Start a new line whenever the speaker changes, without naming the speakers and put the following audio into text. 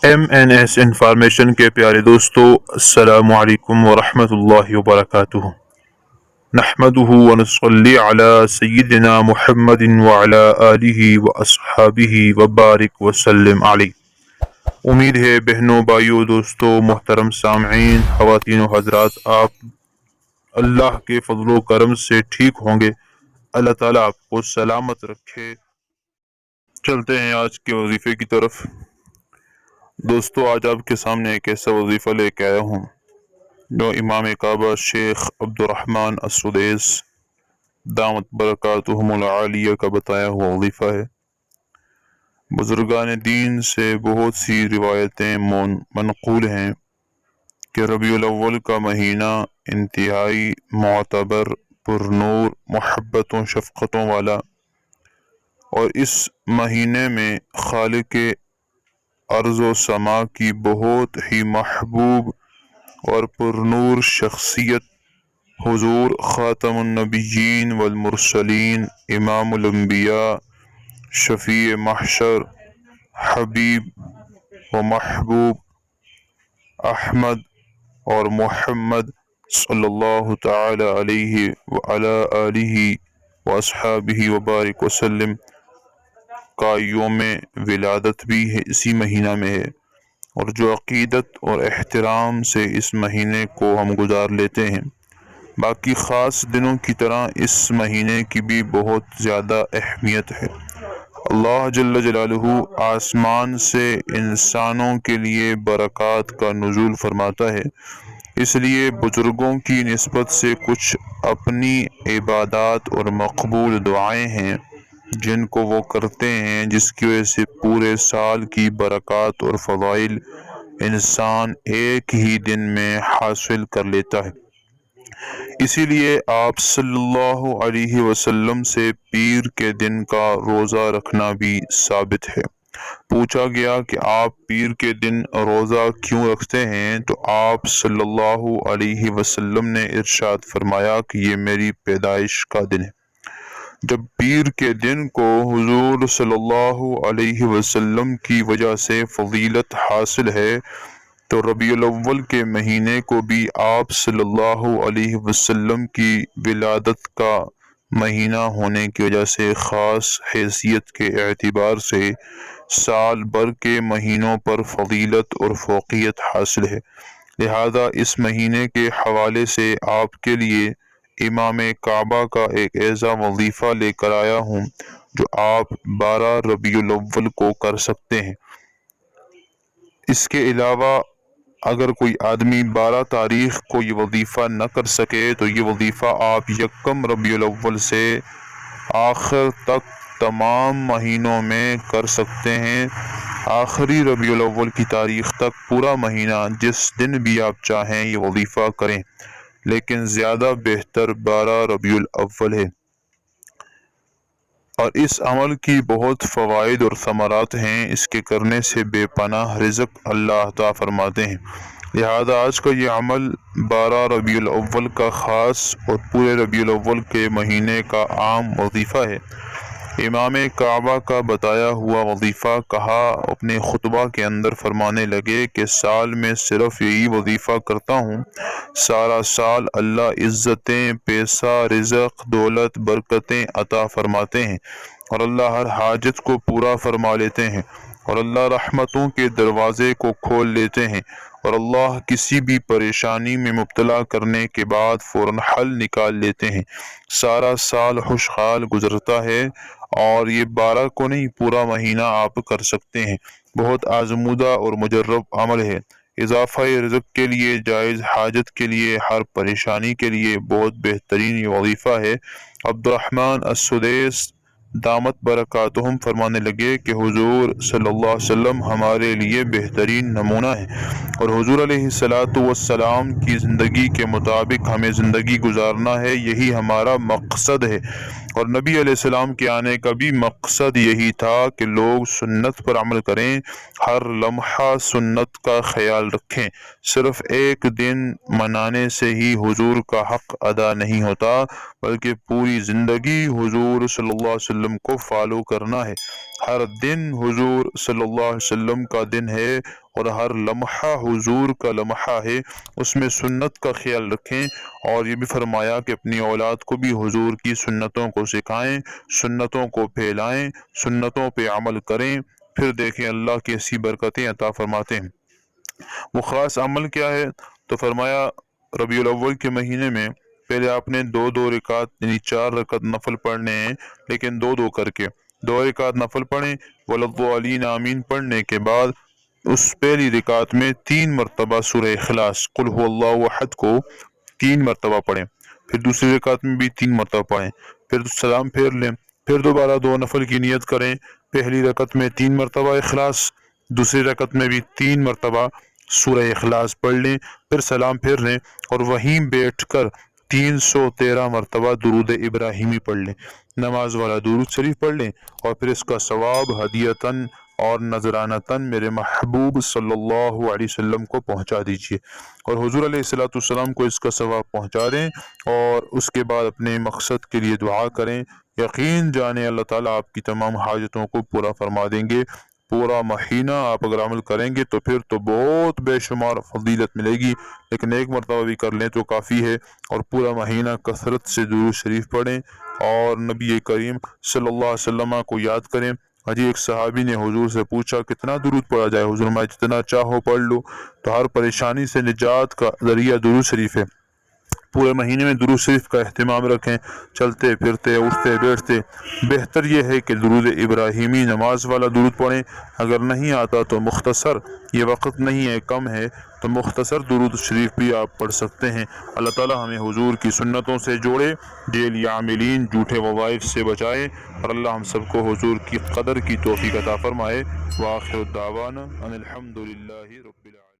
MNS information کے پیارے دوستو، السلام علیکم ورحمۃ اللہ وبرکاتہ۔ نحمده ونصلی علی سیدنا محمد وعلی آلہ واصحابہ وبارک وسلم علیہ۔ امید ہے بہنوں، بھائیوں، دوستوں، محترم سامعین، خواتین و حضرات، آپ اللہ کے فضل و کرم سے ٹھیک ہوں گے۔ اللہ تعالیٰ آپ کو سلامت رکھے۔ چلتے ہیں آج کے وظیفے کی طرف۔ دوستو، آج آپ کے سامنے ایک ایسا وظیفہ لے کے آیا ہوں جو امام کعبہ شیخ عبدالرحمن السدیس دامت برکاتہم العالیہ کا بتایا ہوا وظیفہ ہے۔ بزرگان دین سے بہت سی روایتیں منقول ہیں کہ ربیع الاول کا مہینہ انتہائی معتبر، پر نور، محبتوں، شفقتوں والا، اور اس مہینے میں خالق ارض و سما کی بہت ہی محبوب اور پر نور شخصیت حضور خاتم النبیین والمرسلین، امام الانبیاء، شفیع محشر، حبیب و محبوب احمد اور محمد صلی اللہ تعالی علیہ وعلی آلہ واصحابہ وبارک وسلم کا یوم ولادت بھی ہے، اسی مہینہ میں ہے، اور جو عقیدت اور احترام سے اس مہینے کو ہم گزار لیتے ہیں۔ باقی خاص دنوں کی طرح اس مہینے کی بھی بہت زیادہ اہمیت ہے۔ اللہ جل جلالہ آسمان سے انسانوں کے لیے برکات کا نزول فرماتا ہے، اس لیے بزرگوں کی نسبت سے کچھ اپنی عبادات اور مقبول دعائیں ہیں جن کو وہ کرتے ہیں، جس کی وجہ سے پورے سال کی برکات اور فضائل انسان ایک ہی دن میں حاصل کر لیتا ہے۔ اسی لیے آپ صلی اللہ علیہ وسلم سے پیر کے دن کا روزہ رکھنا بھی ثابت ہے۔ پوچھا گیا کہ آپ پیر کے دن روزہ کیوں رکھتے ہیں، تو آپ صلی اللہ علیہ وسلم نے ارشاد فرمایا کہ یہ میری پیدائش کا دن ہے۔ جب پیر کے دن کو حضور صلی اللہ علیہ وسلم کی وجہ سے فضیلت حاصل ہے، تو ربیع الاول کے مہینے کو بھی آپ صلی اللہ علیہ وسلم کی ولادت کا مہینہ ہونے کی وجہ سے خاص حیثیت کے اعتبار سے سال بھر کے مہینوں پر فضیلت اور فوقیت حاصل ہے۔ لہذا اس مہینے کے حوالے سے آپ کے لیے امام کعبہ کا ایک ایسا وظیفہ لے کر آیا ہوں جو آپ 12 ربیع الاول کو کر سکتے ہیں۔ اس کے علاوہ اگر کوئی آدمی 12 تاریخ کو یہ وظیفہ نہ کر سکے تو یہ وظیفہ آپ یکم ربیع الاول سے آخر تک تمام مہینوں میں کر سکتے ہیں۔ آخری ربیع الاول کی تاریخ تک پورا مہینہ جس دن بھی آپ چاہیں یہ وظیفہ کریں، لیکن زیادہ بہتر 12 ربیع الاول ہے۔ اور اس عمل کی بہت فوائد اور ثمرات ہیں، اس کے کرنے سے بے پناہ رزق اللہ عطا فرماتے ہیں۔ لہذا آج کا یہ عمل 12 ربیع الاول کا خاص اور پورے ربیع الاول کے مہینے کا عام وظیفہ ہے۔ امام کعبہ کا بتایا ہوا وظیفہ کہا، اپنے خطبہ کے اندر فرمانے لگے کہ سال میں صرف یہی وظیفہ کرتا ہوں، سارا سال اللہ عزتیں، پیسہ، رزق، دولت، برکتیں عطا فرماتے ہیں، اور اللہ ہر حاجت کو پورا فرما لیتے ہیں، اور اللہ رحمتوں کے دروازے کو کھول لیتے ہیں، اور اللہ کسی بھی پریشانی میں مبتلا کرنے کے بعد فوراً حل نکال لیتے ہیں۔ سارا سال خوشحال گزرتا ہے، اور یہ 12 کو نہیں پورا مہینہ آپ کر سکتے ہیں۔ بہت آزمودہ اور مجرب عمل ہے۔ اضافہ رزق کے لیے، جائز حاجت کے لیے، ہر پریشانی کے لیے بہت بہترین یہ وظیفہ ہے۔ عبدالرحمن السدیس دامت برکاتہم فرمانے لگے کہ حضور صلی اللہ علیہ وسلم ہمارے لیے بہترین نمونہ ہے، اور حضور علیہ السلام کی زندگی کے مطابق ہمیں زندگی گزارنا ہے، یہی ہمارا مقصد ہے۔ اور نبی علیہ السلام کے آنے کا بھی مقصد یہی تھا کہ لوگ سنت پر عمل کریں، ہر لمحہ سنت کا خیال رکھیں۔ صرف ایک دن منانے سے ہی حضور کا حق ادا نہیں ہوتا، بلکہ پوری زندگی حضور صلی اللہ علیہ وسلم کو فالو کرنا ہے۔ ہر دن حضور صلی اللہ علیہ وسلم کا دن ہے، اور ہر لمحہ حضور کا لمحہ ہے، اس میں سنت کا خیال رکھیں۔ اور یہ بھی فرمایا کہ اپنی اولاد کو بھی حضور کی سنتوں کو سکھائیں، سنتوں کو پھیلائیں، سنتوں پہ عمل کریں، پھر دیکھیں اللہ کیسی برکتیں عطا فرماتے ہیں۔ وہ خاص عمل کیا ہے؟ تو فرمایا ربیع الاول کے مہینے میں پہلے آپ نے دو رکعت یعنی 4 رکعت نفل پڑھنے ہیں، لیکن دو کر کے 2 رکعت نفل پڑھیں، ولضالین آمین پڑھنے کے بعد اس پہلی رکعت میں 3 مرتبہ سورہ اخلاص قل هو اللہ احد کو 3 مرتبہ پڑھیں، پھر دوسری رکعت میں بھی 3 مرتبہ پڑھیں، پھر سلام پھیر لیں، پھر دوبارہ 2 نفل کی نیت کریں، پہلی رکعت میں 3 مرتبہ اخلاص، دوسری رکعت میں بھی 3 مرتبہ سورہ اخلاص پڑھ لیں، پھر سلام پھیر لیں اور وہیں بیٹھ کر 313 مرتبہ درود ابراہیمی پڑھ لیں، نماز والا درود شریف پڑھ لیں، اور پھر اس کا ثواب ہدیتاً اور نذرانتاً میرے محبوب صلی اللہ علیہ وسلم کو پہنچا دیجیے، اور حضور علیہ الصلوۃ والسلام کو اس کا ثواب پہنچا دیں، اور اس کے بعد اپنے مقصد کے لیے دعا کریں۔ یقین جانیں اللہ تعالیٰ آپ کی تمام حاجتوں کو پورا فرما دیں گے۔ پورا مہینہ آپ اگر عمل کریں گے تو پھر تو بہت بے شمار فضیلت ملے گی، لیکن ایک مرتبہ بھی کر لیں تو کافی ہے، اور پورا مہینہ کثرت سے درود شریف پڑھیں اور نبی کریم صلی اللہ علیہ وسلم کو یاد کریں۔ ایک صحابی نے حضور سے پوچھا کتنا درود پڑھا جائے؟ حضور میں جتنا چاہو پڑھ لو، تو ہر پریشانی سے نجات کا ذریعہ درود شریف ہے۔ پورے مہینے میں درود شریف کا اہتمام رکھیں، چلتے پھرتے اٹھتے بیٹھتے۔ بہتر یہ ہے کہ درود ابراہیمی نماز والا درود پڑھیں، اگر نہیں آتا تو مختصر، یہ وقت نہیں ہے کم ہے تو مختصر درود شریف بھی آپ پڑھ سکتے ہیں۔ اللہ تعالی ہمیں حضور کی سنتوں سے جوڑے، ڈیلی عاملین جھوٹے وظائف سے بچائے، اور اللہ ہم سب کو حضور کی قدر کی توفیق عطا فرمائے۔ وآخر الدعوانا ان الحمد للہ رب العالمین۔